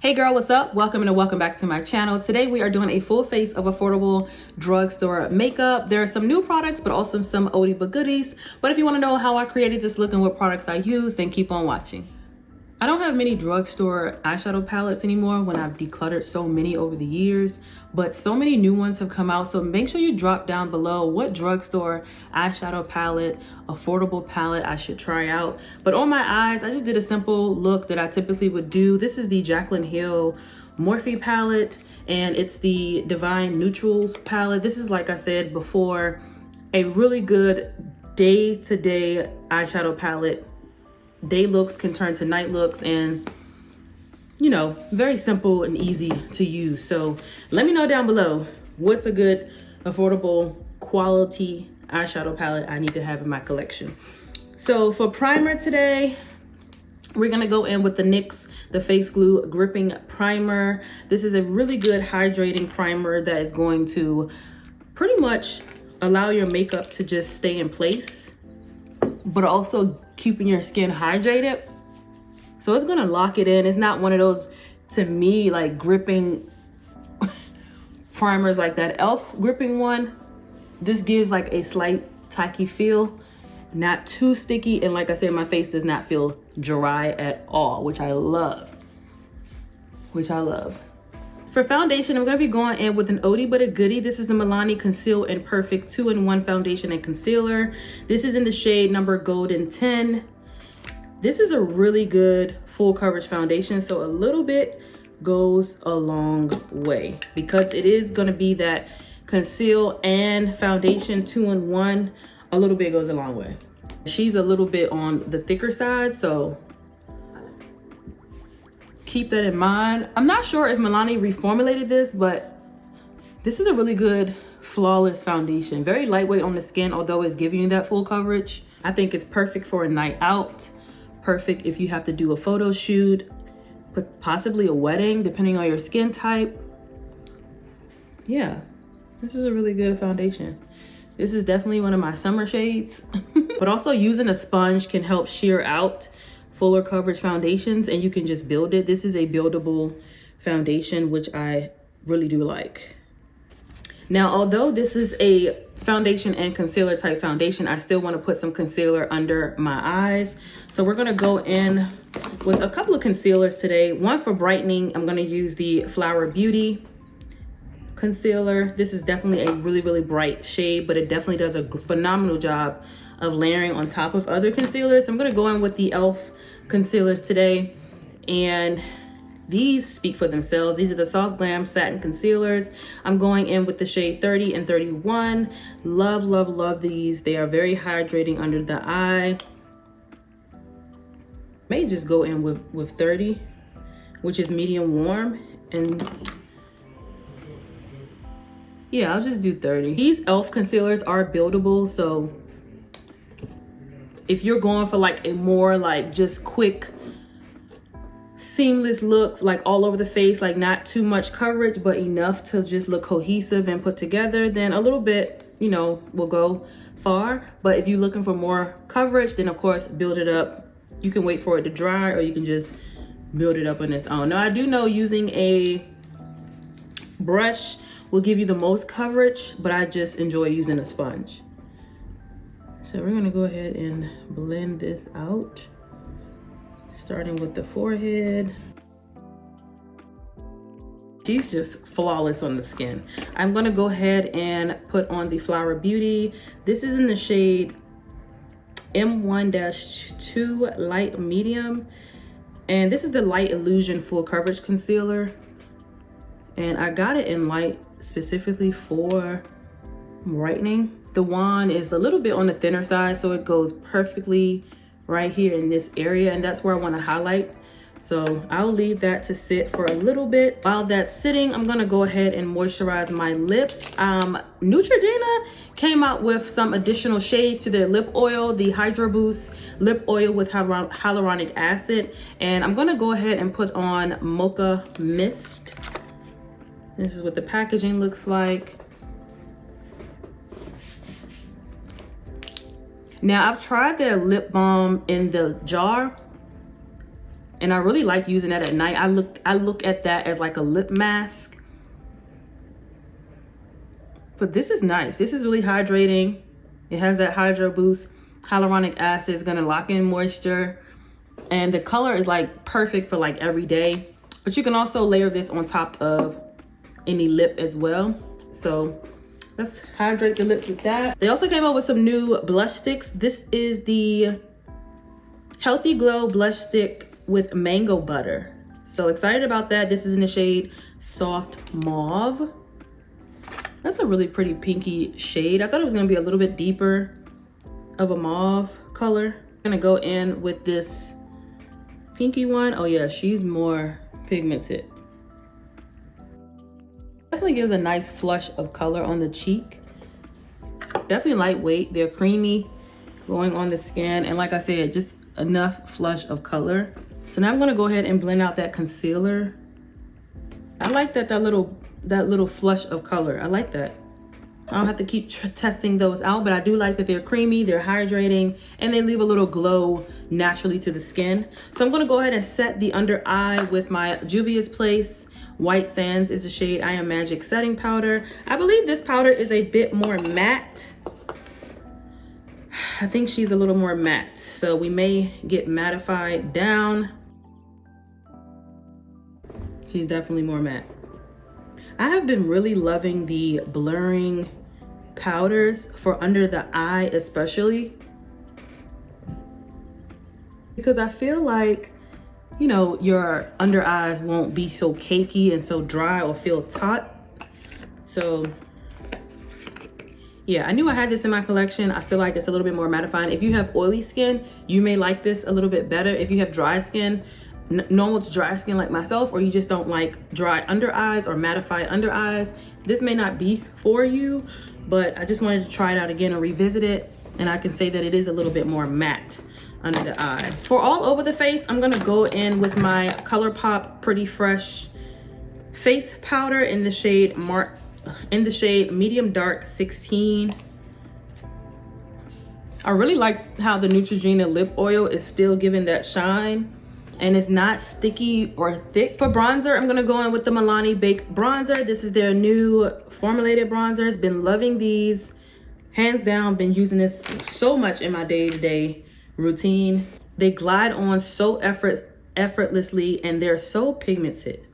Hey girl, what's up? Welcome and welcome back to my channel. Today we are doing a full face of affordable drugstore makeup. There are some new products, but also some oldie but goodies. But if you want to know how I created this look and what products I use, then keep on watching. I don't have many drugstore eyeshadow palettes anymore when I've decluttered so many over the years, but so many new ones have come out. So make sure you drop down below what drugstore eyeshadow palette, affordable palette I should try out. But on my eyes, I just did a simple look that I typically would do. This is the Jacklyn Morphe palette, and it's the Divine Neutrals palette. This is, like I said before, a really good day-to-day eyeshadow palette. Day looks can turn to night looks, and you know, very simple and easy to use. So let me know down below what's a good affordable quality eyeshadow palette I need to have in my collection. So for primer today, we're gonna go in with the NYX the Face Glue Gripping Primer. This is a really good hydrating primer that is going to pretty much allow your makeup to just stay in place, but also keeping your skin hydrated. So it's gonna lock it in. It's not one of those, to me, like gripping primers like that elf gripping one. This gives like a slight tacky feel, not too sticky, and like I said, my face does not feel dry at all, which I love. For foundation, I'm gonna be going in with an oldie but a goodie. This is the Milani Conceal and Perfect 2-in-1 foundation and concealer. This is in the shade number Golden 10. This is a really good full coverage foundation, so a little bit goes a long way because it is gonna be that conceal and foundation 2-in-1. A little bit goes a long way. She's a little bit on the thicker side, so keep that in mind. I'm not sure if Milani reformulated this, but this is a really good flawless foundation. Very lightweight on the skin, although it's giving you that full coverage. I think it's perfect for a night out. Perfect if you have to do a photo shoot, but possibly a wedding, depending on your skin type. Yeah, this is a really good foundation. This is definitely one of my summer shades. But also using a sponge can help sheer out fuller coverage foundations, and you can just build it. This is a buildable foundation, which I really do like. Now, although this is a foundation and concealer type foundation, I still want to put some concealer under my eyes. So we're going to go in with a couple of concealers today. One for brightening, I'm going to use the Flower Beauty concealer. This is definitely a really bright shade, but it definitely does a phenomenal job of layering on top of other concealers. So I'm going to go in with the elf concealers today, and these speak for themselves. These are the Soft Glam Satin Concealers. I'm going in with the shade 30 and 31. Love these. They are very hydrating under the eye. May just go in with 30, which is medium warm, and yeah, I'll just do 30. These elf concealers are buildable, so if you're going for like a more like just quick seamless look, like all over the face, like not too much coverage but enough to just look cohesive and put together, then a little bit, you know, will go far. But if you're looking for more coverage, then of course build it up. You can wait for it to dry, or you can just build it up on its own. Now, I do know using a brush will give you the most coverage, but I just enjoy using a sponge. So we're gonna go ahead and blend this out, starting with the forehead. She's just flawless on the skin. I'm gonna go ahead and put on the Flower Beauty. This is in the shade M1-2 Light Medium. And this is the Light Illusion Full Coverage Concealer. And I got it in light specifically for brightening. The wand is a little bit on the thinner side, so it goes perfectly right here in this area, and that's where I want to highlight. So I'll leave that to sit for a little bit. While that's sitting, I'm gonna go ahead and moisturize my lips. Neutrogena came out with some additional shades to their lip oil, the Hydro Boost lip oil with hyaluronic acid, and I'm gonna go ahead and put on Mocha Mist. This is what the packaging looks like. Now, I've tried their lip balm in the jar, and I really like using that at night. I look at that as like a lip mask. But this is nice. This is really hydrating. It has that Hydro Boost. Hyaluronic acid is gonna lock in moisture. And the color is like perfect for like every day. But you can also layer this on top of any lip as well. So let's hydrate the lips with that. They also came out with some new blush sticks. This is the Healthy Glow blush stick with mango butter. So excited about that. This is in the shade Soft Mauve. That's a really pretty pinky shade. I thought it was gonna be a little bit deeper of a mauve color. I'm gonna go in with this pinky one. Oh yeah, she's more pigmented. Definitely gives a nice flush of color on the cheek. Definitely lightweight. They're creamy going on the skin. And like I said, just enough flush of color. So now I'm gonna go ahead and blend out that concealer. I like that little flush of color. I like that. I don't have to keep testing those out, but I do like that they're creamy, they're hydrating, and they leave a little glow naturally to the skin. So I'm gonna go ahead and set the under eye with my Juvia's Place White Sands is the shade I Am Magic setting powder. I believe this powder is a bit more matte. I think she's a little more matte, so we may get mattified down. She's definitely more matte. I have been really loving the blurring powders for under the eye especially, because I feel like, you know, your under eyes won't be so cakey and so dry or feel taut. So yeah, I knew I had this in my collection. I feel like it's a little bit more mattifying. If you have oily skin, you may like this a little bit better. If you have dry skin, normal to dry skin like myself, or you just don't like dry under eyes or mattified under eyes, this may not be for you, but I just wanted to try it out again and revisit it. And I can say that it is a little bit more matte under the eye. For all over the face, I'm gonna go in with my ColourPop Pretty Fresh face powder in the shade medium dark 16. I really like how the Neutrogena lip oil is still giving that shine, and it's not sticky or thick. For bronzer, I'm gonna go in with the Milani Baked Bronzer. This is their new formulated bronzers. Been loving these, hands down. Been using this so much in my day-to-day routine. They glide on so effortlessly, and they're so pigmented.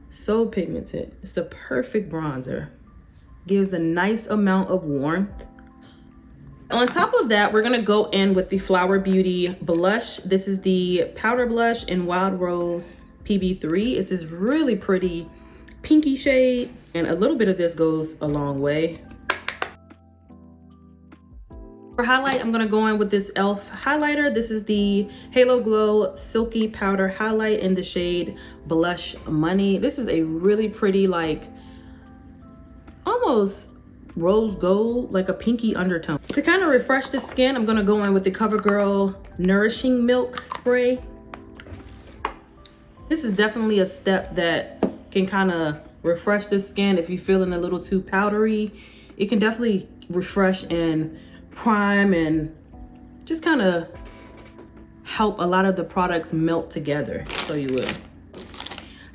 So pigmented. It's the perfect bronzer. Gives the nice amount of warmth. On top of that, we're gonna go in with the Flower Beauty blush. This is the powder blush in Wild Rose PB3. It's this really pretty pinky shade, and a little bit of this goes a long way. For highlight, I'm gonna go in with this e.l.f. highlighter. This is the Halo Glow Silky Powder Highlight in the shade Blush Money. This is a really pretty, like, almost rose gold, like a pinky undertone. To kind of refresh the skin, I'm gonna go in with the CoverGirl Nourishing Milk Spray. This is definitely a step that can kind of refresh the skin. If you're feeling a little too powdery, it can definitely refresh and prime and just kind of help a lot of the products melt together, so you will.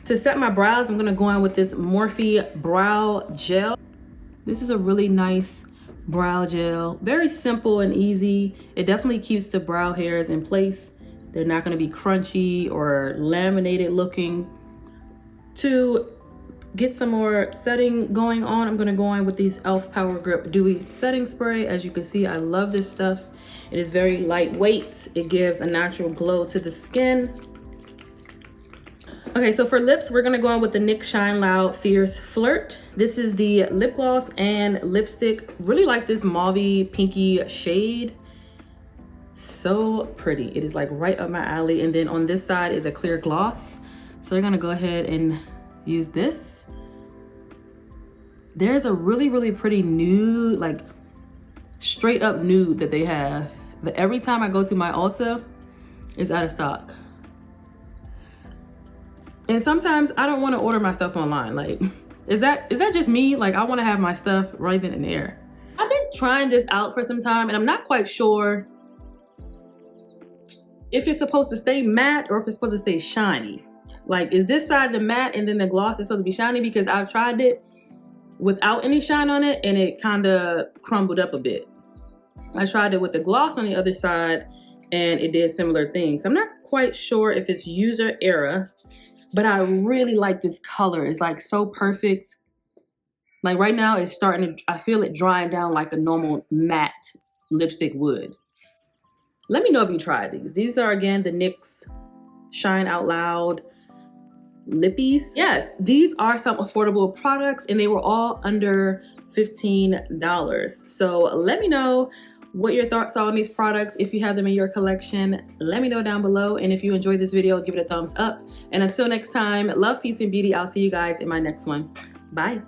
To set my brows, I'm gonna go in with this Morphe Brow Gel. This is a really nice brow gel, very simple and easy. It definitely keeps the brow hairs in place. They're not gonna be crunchy or laminated looking. To get some more setting going on, I'm gonna go in with these e.l.f. Power Grip Dewy Setting Spray. As you can see, I love this stuff. It is very lightweight. It gives a natural glow to the skin. Okay, so for lips, we're gonna go in with the NYX Shine Loud Fierce Flirt. This is the lip gloss and lipstick. Really like this mauvey pinky shade. So pretty. It is like right up my alley. And then on this side is a clear gloss. So we're gonna go ahead and use this. There's a really, really pretty nude, like straight up nude that they have. But every time I go to my Ulta, it's out of stock. And sometimes I don't want to order my stuff online. Like, is that just me? Like, I want to have my stuff right then and there. I've been trying this out for some time, and I'm not quite sure if it's supposed to stay matte or if it's supposed to stay shiny. Like, is this side the matte and then the gloss is supposed to be shiny? Because I've tried it without any shine on it and it kind of crumbled up a bit. I tried it with the gloss on the other side and it did similar things. I'm not quite sure if it's user error, but I really like this color. It's like so perfect. Like right now it's starting to, I feel it drying down like a normal matte lipstick would. Let me know if you tried these. These are again the NYX Shine Out Loud lippies. Yes, these are some affordable products and they were all under $15. So let me know what your thoughts are on these products. If you have them in your collection, let me know down below. And if you enjoyed this video, give it a thumbs up. And until next time, love, peace, and beauty. I'll see you guys in my next one. Bye.